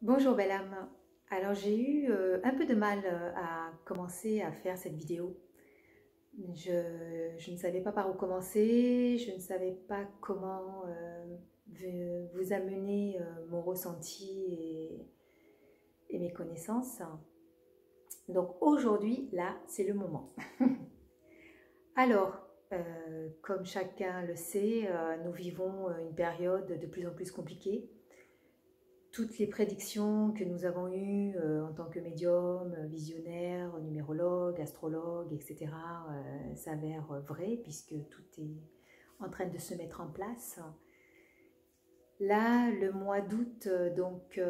Bonjour belle âme. Alors j'ai eu un peu de mal à commencer à faire cette vidéo. Je ne savais pas par où commencer, je ne savais pas comment vous amener mon ressenti et mes connaissances. Donc aujourd'hui, là, c'est le moment. Alors, comme chacun le sait, nous vivons une période de plus en plus compliquée. Toutes les prédictions que nous avons eues en tant que médium, visionnaire, numérologue, astrologue, etc. s'avèrent vraies puisque tout est en train de se mettre en place. Là, le mois d'août, donc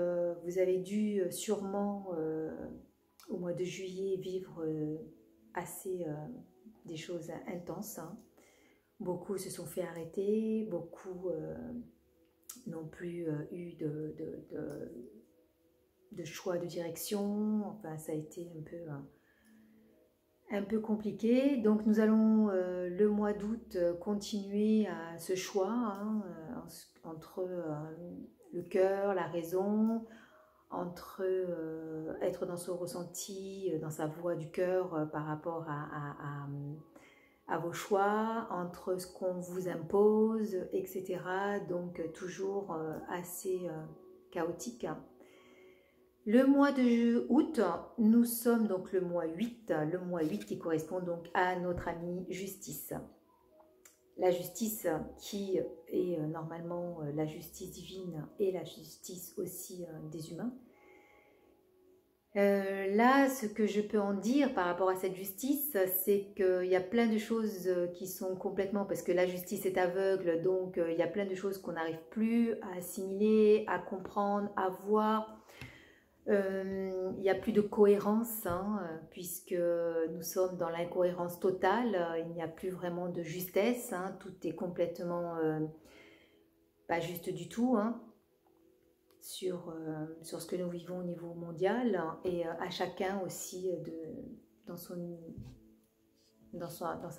vous avez dû sûrement au mois de juillet vivre assez des choses intenses. Beaucoup se sont fait arrêter, beaucoup n'ont plus eu de choix de direction. Enfin, ça a été un peu compliqué. Donc nous allons le mois d'août continuer à ce choix entre le cœur, la raison, entre être dans son ressenti, dans sa voix du cœur par rapport à vos choix, entre ce qu'on vous impose, etc. Donc toujours assez chaotique. Le mois de août, nous sommes donc le mois 8 qui correspond donc à notre amie Justice. La justice qui est normalement la justice divine et la justice aussi des humains. Là, ce que je peux en dire par rapport à cette justice, c'est qu'il y a plein de choses qui sont complètement, parce que la justice est aveugle, donc il y a plein de choses qu'on n'arrive plus à assimiler, à comprendre, à voir. Il n'y a plus de cohérence, puisque nous sommes dans l'incohérence totale, il n'y a plus vraiment de justesse, tout est complètement pas juste du tout. Sur ce que nous vivons au niveau mondial et à chacun aussi dans sa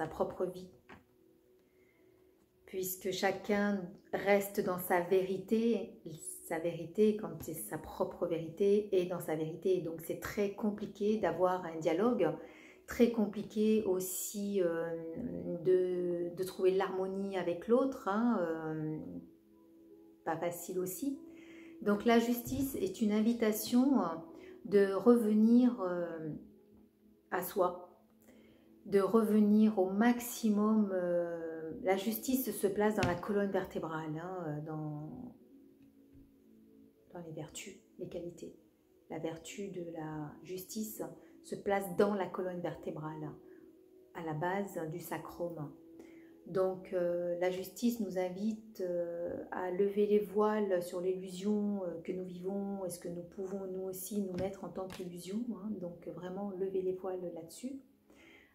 propre vie. Puisque chacun reste dans sa vérité quand c'est sa propre vérité est dans sa vérité. Donc c'est très compliqué d'avoir un dialogue, très compliqué aussi de trouver l'harmonie avec l'autre, pas facile aussi. Donc la justice est une invitation de revenir à soi, de revenir au maximum. La justice se place dans la colonne vertébrale, dans les vertus, les qualités. La vertu de la justice se place dans la colonne vertébrale, à la base du sacrum. Donc la justice nous invite à lever les voiles sur l'illusion que nous vivons. Est-ce que nous pouvons nous aussi nous mettre en tant qu'illusion, donc vraiment lever les voiles là-dessus,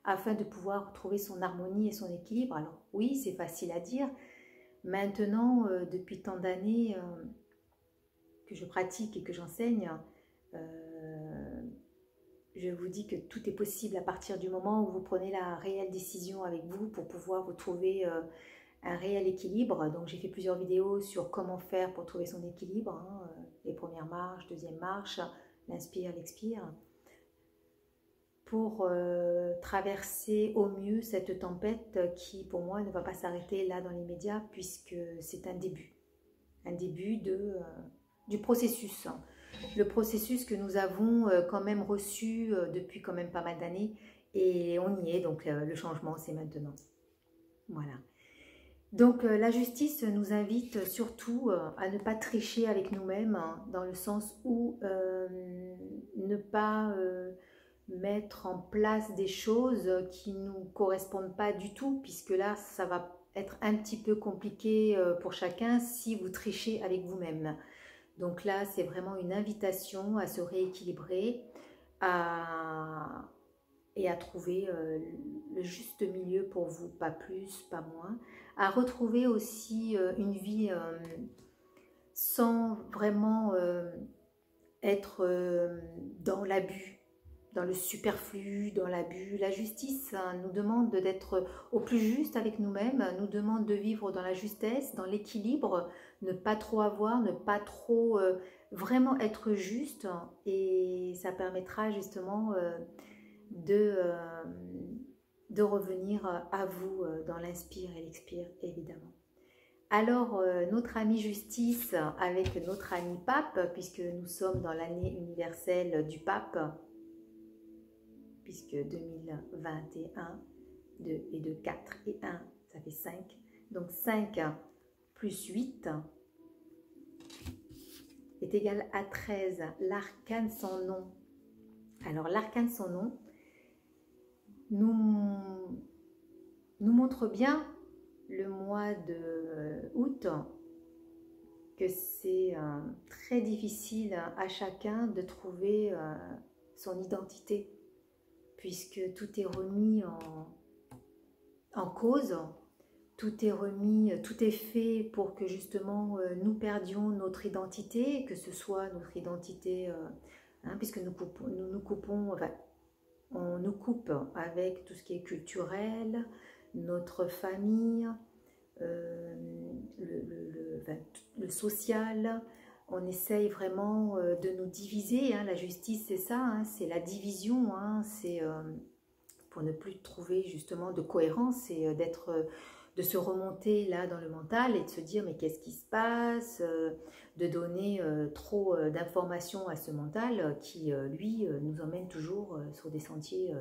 afin de pouvoir trouver son harmonie et son équilibre. Alors oui, c'est facile à dire. Maintenant, depuis tant d'années que je pratique et que j'enseigne, je vous dis que tout est possible à partir du moment où vous prenez la réelle décision avec vous pour pouvoir vous trouver un réel équilibre. Donc j'ai fait plusieurs vidéos sur comment faire pour trouver son équilibre, les premières marches, deuxième marche, l'inspire, l'expire, pour traverser au mieux cette tempête qui pour moi ne va pas s'arrêter là dans les médias, puisque c'est un début du processus. Le processus que nous avons quand même reçu depuis quand même pas mal d'années, et on y est, donc le changement c'est maintenant. Voilà. Donc la justice nous invite surtout à ne pas tricher avec nous-mêmes, dans le sens où ne pas mettre en place des choses qui ne nous correspondent pas du tout, puisque là ça va être un petit peu compliqué pour chacun si vous trichez avec vous-même. Donc là, c'est vraiment une invitation à se rééquilibrer et à trouver le juste milieu pour vous, pas plus, pas moins. À retrouver aussi une vie sans vraiment être dans l'abus, dans le superflu, dans l'abus. La justice nous demande d'être au plus juste avec nous-mêmes, nous demande de vivre dans la justesse, dans l'équilibre, ne pas trop avoir, ne pas trop vraiment être juste, et ça permettra justement de revenir à vous dans l'inspire et l'expire évidemment. Alors notre ami Justice avec notre ami Pape, puisque nous sommes dans l'année universelle du Pape, puisque 2021, 2 et 2, 4 et 1, ça fait 5. Donc 5 plus 8 est égal à 13, l'arcane sans nom. Alors l'arcane sans nom nous montre bien le mois de août que c'est très difficile à chacun de trouver son identité, puisque tout est remis en cause, tout est remis, tout est fait pour que justement nous perdions notre identité, que ce soit notre identité, puisque nous coupons, enfin, on nous coupe avec tout ce qui est culturel, notre famille, le social. On essaye vraiment de nous diviser, la justice c'est ça, c'est la division, c'est pour ne plus trouver justement de cohérence et de se remonter là dans le mental et de se dire mais qu'est-ce qui se passe, de donner trop d'informations à ce mental qui lui nous emmène toujours sur des sentiers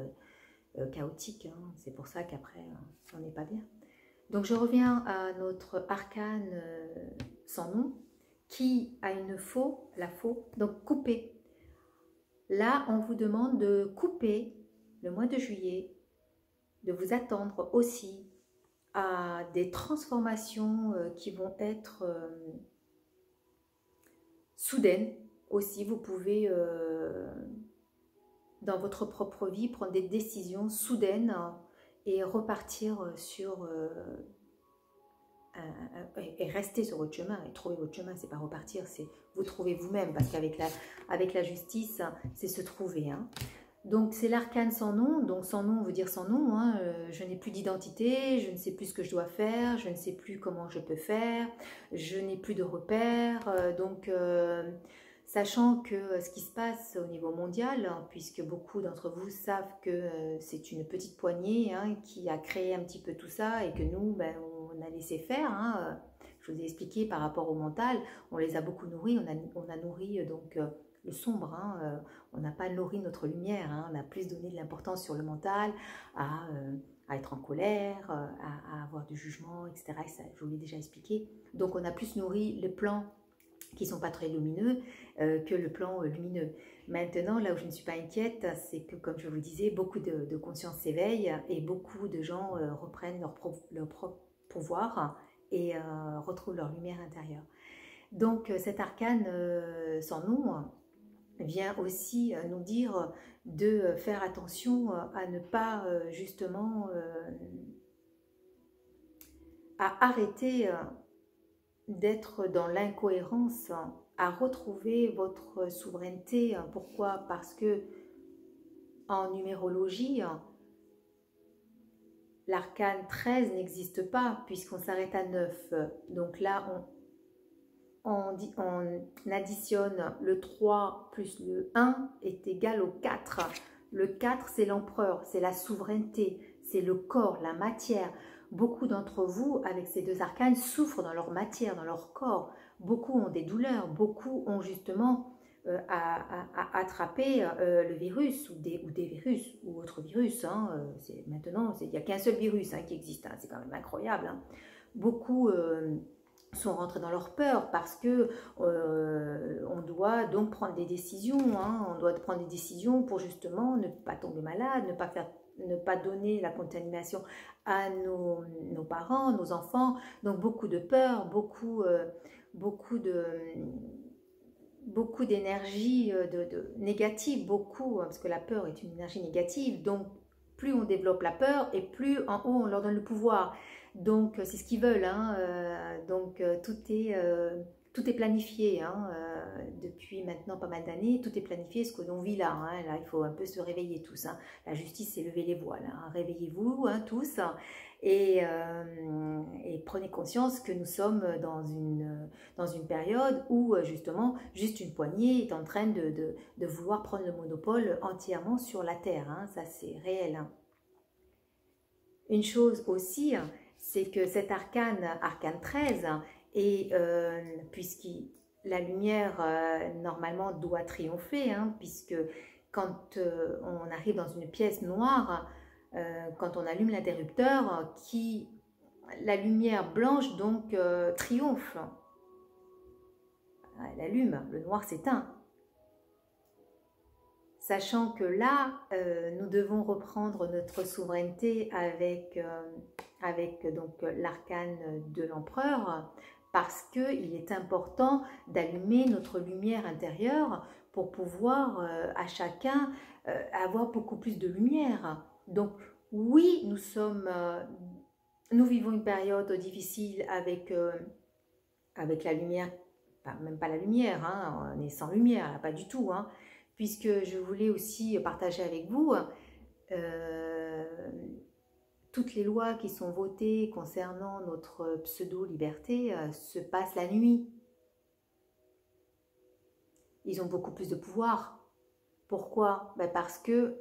chaotiques, c'est pour ça qu'après on n'est pas bien. Donc je reviens à notre arcane sans nom qui a une faux, la faux, donc couper. Là on vous demande de couper le mois de juillet, de vous attendre aussi à des transformations qui vont être soudaines aussi. Vous pouvez dans votre propre vie prendre des décisions soudaines et repartir sur et rester sur votre chemin et trouver votre chemin. C'est pas repartir, c'est vous trouver vous-même, parce qu'avec la justice c'est se trouver, Donc c'est l'arcane sans nom. Donc sans nom veut dire sans nom, je n'ai plus d'identité, je ne sais plus ce que je dois faire, je ne sais plus comment je peux faire, je n'ai plus de repères. Sachant que ce qui se passe au niveau mondial, puisque beaucoup d'entre vous savent que c'est une petite poignée qui a créé un petit peu tout ça et que nous, on a laissé faire. Je vous ai expliqué par rapport au mental, on les a beaucoup nourris, on a nourri donc le sombre, on n'a pas nourri notre lumière, on a plus donné de l'importance sur le mental, à être en colère, à avoir du jugement, etc. Et ça, je vous l'ai déjà expliqué. Donc on a plus nourri le plan qui ne sont pas très lumineux que le plan lumineux. Maintenant, là où je ne suis pas inquiète, c'est que, comme je vous disais, beaucoup de conscience s'éveille et beaucoup de gens reprennent leur propre pouvoir et retrouvent leur lumière intérieure. Donc cet arcane sans nom vient aussi nous dire de faire attention à ne pas justement à arrêter d'être dans l'incohérence, à retrouver votre souveraineté. Pourquoi? Parce que en numérologie, l'arcane 13 n'existe pas puisqu'on s'arrête à 9. Donc là, on additionne le 3 plus le 1 est égal au 4. Le 4, c'est l'empereur, c'est la souveraineté, c'est le corps, la matière. Beaucoup d'entre vous, avec ces deux arcanes, souffrent dans leur matière, dans leur corps. Beaucoup ont des douleurs, beaucoup ont justement attrapé le virus ou des virus ou autres virus. Maintenant, il n'y a qu'un seul virus qui existe, c'est quand même incroyable. Beaucoup sont rentrés dans leur peur parce que on doit donc prendre des décisions, on doit prendre des décisions pour justement ne pas tomber malade, ne pas donner la contamination à nos parents, nos enfants. Donc beaucoup de peur, beaucoup d'énergie négative, parce que la peur est une énergie négative. Donc plus on développe la peur et plus en haut on leur donne le pouvoir. Donc c'est ce qu'ils veulent, tout est tout est planifié, hein, depuis maintenant pas mal d'années, tout est planifié, ce que l'on vit là, hein, là il faut un peu se réveiller tous, hein. La justice c'est lever les voiles, hein. Réveillez-vous, hein, tous, et prenez conscience que nous sommes dans une période où justement juste une poignée est en train de vouloir prendre le monopole entièrement sur la Terre, hein. Ça c'est réel, hein. Une chose aussi, c'est que cet arcane 13, et puisque la lumière normalement doit triompher, hein, puisque quand on arrive dans une pièce noire, quand on allume l'interrupteur, la lumière blanche donc triomphe. Elle allume, le noir s'éteint. Sachant que là, nous devons reprendre notre souveraineté avec donc l'arcane de l'empereur, parce qu'il est important d'allumer notre lumière intérieure pour pouvoir à chacun avoir beaucoup plus de lumière. Donc oui, nous vivons une période difficile avec la lumière, enfin, même pas la lumière, hein, on est sans lumière, là, pas du tout, hein, puisque je voulais aussi partager avec vous toutes les lois qui sont votées concernant notre pseudo-liberté se passent la nuit. Ils ont beaucoup plus de pouvoir. Pourquoi? Ben parce que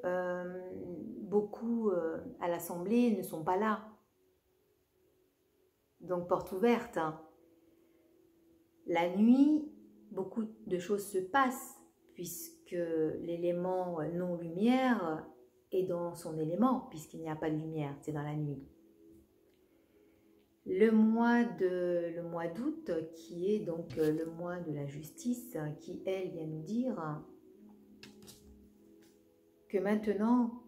beaucoup à l'Assemblée ne sont pas là. Donc porte ouverte, hein. La nuit, beaucoup de choses se passent, puisque l'élément non-lumière est dans son élément, puisqu'il n'y a pas de lumière, c'est dans la nuit. Le mois d'août, qui est donc le mois de la justice, qui elle vient nous dire que maintenant,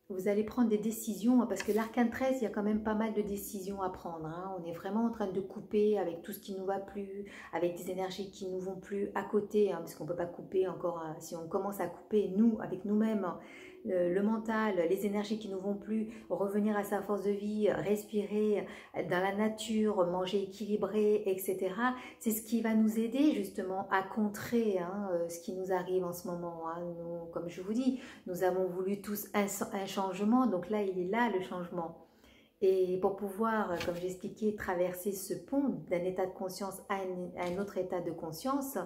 vous allez prendre des décisions, parce que l'arcane 13, il y a quand même pas mal de décisions à prendre, hein. On est vraiment en train de couper avec tout ce qui ne nous va plus, avec des énergies qui ne nous vont plus à côté, hein, parce qu'on ne peut pas couper encore, hein. Si on commence à couper, nous, avec nous-mêmes, le mental, les énergies qui ne nous vont plus, revenir à sa force de vie, respirer dans la nature, manger équilibré, etc. C'est ce qui va nous aider justement à contrer, hein, ce qui nous arrive en ce moment, hein. Nous, comme je vous dis, nous avons voulu tous un changement, donc là il est là le changement. Et pour pouvoir, comme j'expliquais, traverser ce pont d'un état de conscience à un autre état de conscience,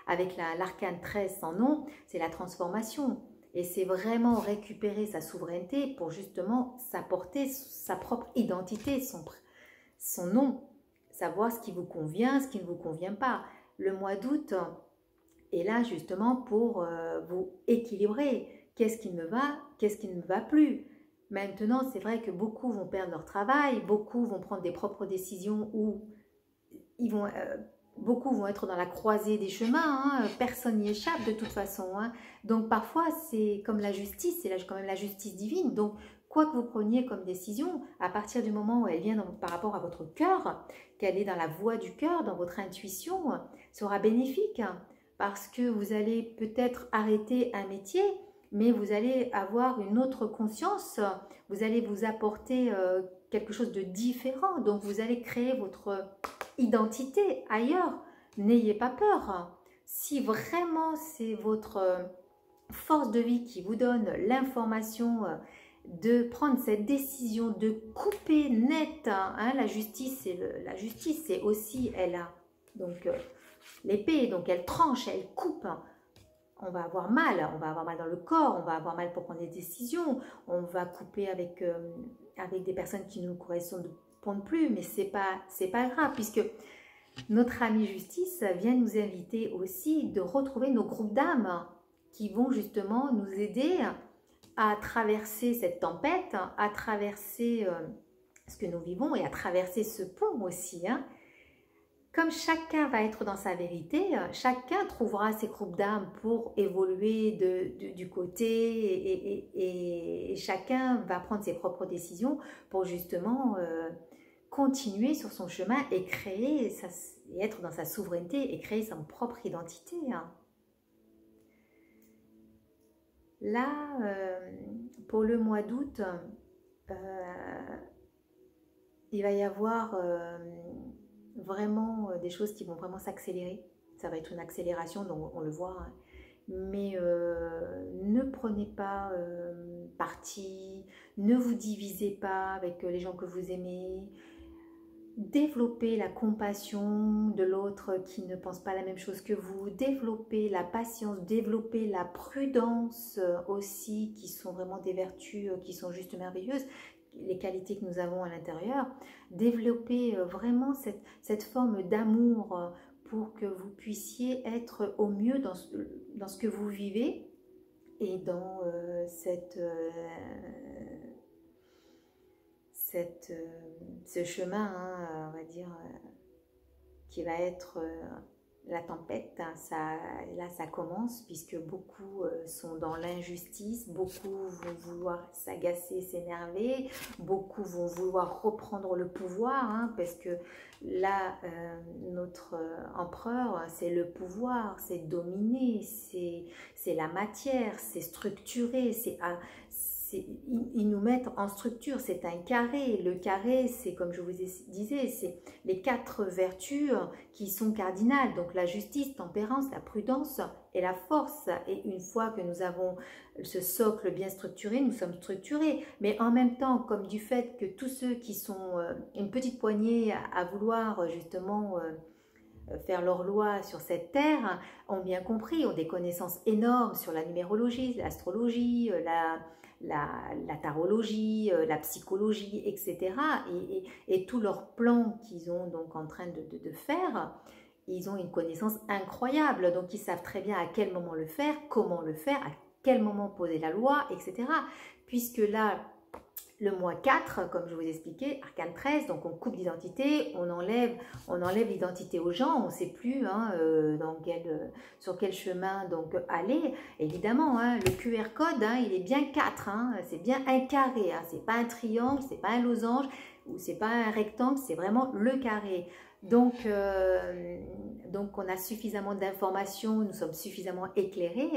avec l'arcane 13 sans nom, c'est la transformation. Et c'est vraiment récupérer sa souveraineté pour justement s'apporter sa propre identité, son nom, savoir ce qui vous convient, ce qui ne vous convient pas. Le mois d'août est là justement pour vous équilibrer. Qu'est-ce qui me va, qu'est-ce qui ne me va plus? Maintenant, c'est vrai que beaucoup vont perdre leur travail, beaucoup vont prendre des propres décisions où beaucoup vont être dans la croisée des chemins, hein, personne n'y échappe de toute façon, hein. Donc parfois, c'est comme la justice, c'est quand même la justice divine. Donc, quoi que vous preniez comme décision, à partir du moment où elle vient par rapport à votre cœur, qu'elle est dans la voie du cœur, dans votre intuition, sera bénéfique, hein, parce que vous allez peut-être arrêter un métier, mais vous allez avoir une autre conscience, vous allez vous apporter quelque chose de différent, donc vous allez créer votre identité ailleurs. N'ayez pas peur. Si vraiment c'est votre force de vie qui vous donne l'information de prendre cette décision de couper net, hein, la justice c'est aussi, elle a donc l'épée, donc elle tranche, elle coupe. On va avoir mal dans le corps, on va avoir mal pour prendre des décisions, on va couper avec des personnes qui ne nous correspondent plus, mais c'est pas grave, puisque notre amie justice vient nous inviter aussi de retrouver nos groupes d'âmes qui vont justement nous aider à traverser cette tempête, à traverser ce que nous vivons et à traverser ce pont aussi, hein. Comme chacun va être dans sa vérité, chacun trouvera ses groupes d'âmes pour évoluer du côté et chacun va prendre ses propres décisions pour justement continuer sur son chemin et et être dans sa souveraineté et créer son propre identité, hein. Là, pour le mois d'août, il va y avoir vraiment des choses qui vont vraiment s'accélérer. Ça va être une accélération, donc on le voit, hein. Mais ne prenez pas parti, ne vous divisez pas avec les gens que vous aimez. Développez la compassion de l'autre qui ne pense pas la même chose que vous. Développez la patience, développez la prudence aussi, qui sont vraiment des vertus qui sont juste merveilleuses, les qualités que nous avons à l'intérieur. Développez vraiment cette forme d'amour pour que vous puissiez être au mieux dans ce que vous vivez et dans ce chemin, hein, on va dire, qui va être la tempête. Là, ça commence, puisque beaucoup sont dans l'injustice, beaucoup vont vouloir s'agacer, s'énerver, beaucoup vont vouloir reprendre le pouvoir, hein, parce que là, notre empereur, c'est le pouvoir, c'est dominer, c'est la matière, c'est structuré, ils nous mettent en structure, c'est un carré. Le carré, c'est comme je vous disais, c'est les 4 vertus qui sont cardinales. Donc la justice, tempérance, la prudence et la force. Et une fois que nous avons ce socle bien structuré, nous sommes structurés. Mais en même temps, comme du fait que tous ceux qui sont une petite poignée à vouloir justement faire leur loi sur cette terre, ont bien compris, ont des connaissances énormes sur la numérologie, l'astrologie, la tarologie, la psychologie, etc. Et tous leurs plans qu'ils sont donc en train de faire, ils ont une connaissance incroyable. Donc ils savent très bien à quel moment le faire, comment le faire, à quel moment poser la loi, etc. Puisque là, le mois 4, comme je vous ai expliqué, arcane 13, donc on coupe l'identité, on enlève l'identité aux gens, on ne sait plus hein, sur quel chemin donc aller. Évidemment, hein, le QR code, hein, il est bien 4, hein, c'est bien un carré, hein, c'est pas un triangle, c'est pas un losange, ou c'est pas un rectangle, c'est vraiment le carré. Donc on a suffisamment d'informations, nous sommes suffisamment éclairés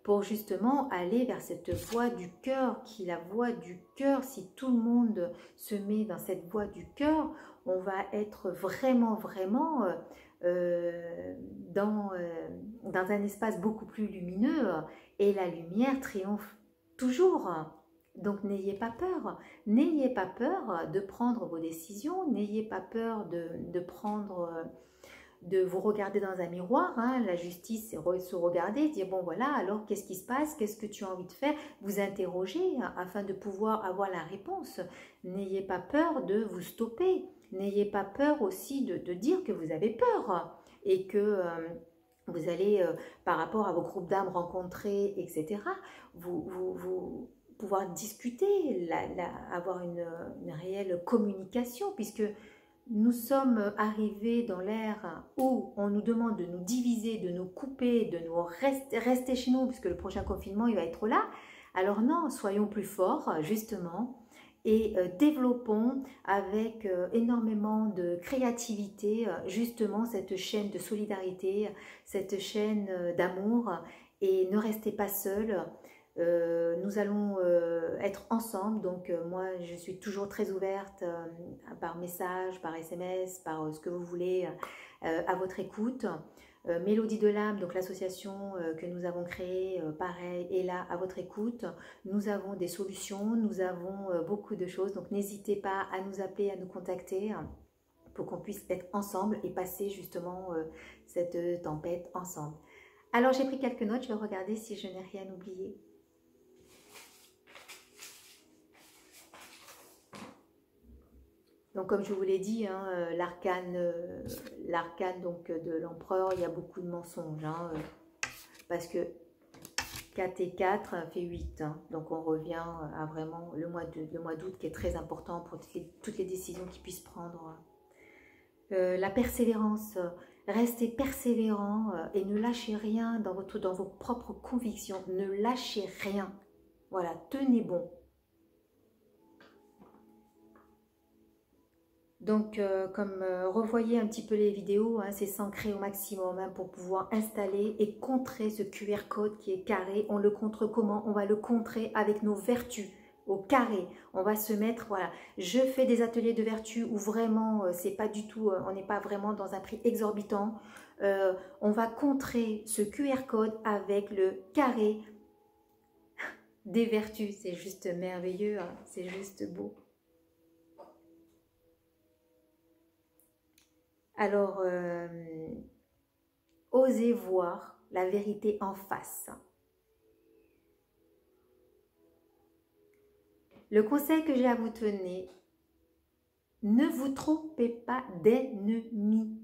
pour justement aller vers cette voie du cœur, qui est la voie du cœur. Si tout le monde se met dans cette voie du cœur, on va être vraiment dans un espace beaucoup plus lumineux, et la lumière triomphe toujours. Donc n'ayez pas peur de prendre vos décisions, n'ayez pas peur de vous regarder dans un miroir, hein. La justice, c'est se regarder, dire bon voilà, alors qu'est-ce qui se passe, qu'est-ce que tu as envie de faire, vous interroger afin de pouvoir avoir la réponse. N'ayez pas peur de vous stopper, n'ayez pas peur aussi de dire que vous avez peur et que vous allez, par rapport à vos groupes d'âmes rencontrés, etc., vous pouvoir discuter, avoir une réelle communication, puisque nous sommes arrivés dans l'ère où on nous demande de nous diviser, de nous couper, de nous rester chez nous, puisque le prochain confinement, il va être là. Alors non, soyons plus forts, justement, et développons avec énormément de créativité, justement, cette chaîne de solidarité, cette chaîne d'amour, et ne restez pas seuls. Nous allons être ensemble, donc moi je suis toujours très ouverte par message, par SMS, par ce que vous voulez, à votre écoute. Mélodie de l'âme, donc l'association que nous avons créée, pareil, est là à votre écoute. Nous avons des solutions, nous avons beaucoup de choses, donc n'hésitez pas à nous appeler, à nous contacter pour qu'on puisse être ensemble et passer justement cette tempête ensemble. Alors j'ai pris quelques notes, je vais regarder si je n'ai rien oublié. Donc comme je vous l'ai dit, hein, l'arcane donc de l'empereur, il y a beaucoup de mensonges, hein, parce que 4 et 4 fait 8, hein, donc on revient à vraiment le mois d'août qui est très important pour toutes les décisions qu'ils puissent prendre. La persévérance, restez persévérant et ne lâchez rien dans vos propres convictions, ne lâchez rien, voilà, tenez bon. Donc, revoyez un petit peu les vidéos, hein, c'est s'ancrer au maximum hein, pour pouvoir installer et contrer ce QR code qui est carré. On le contre comment? On va le contrer avec nos vertus. au carré. On va se mettre, voilà, je fais des ateliers de vertu où vraiment, c'est pas du tout, on n'est pas vraiment dans un prix exorbitant. On va contrer ce QR code avec le carré des vertus. C'est juste merveilleux, hein, c'est juste beau. Alors, osez voir la vérité en face. Le conseil que j'ai à vous donner, ne vous trompez pas d'ennemi.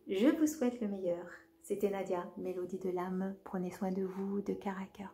Je vous souhaite le meilleur. C'était Nadia, Mélodie de l'âme. Prenez soin de vous, de cœur à cœur.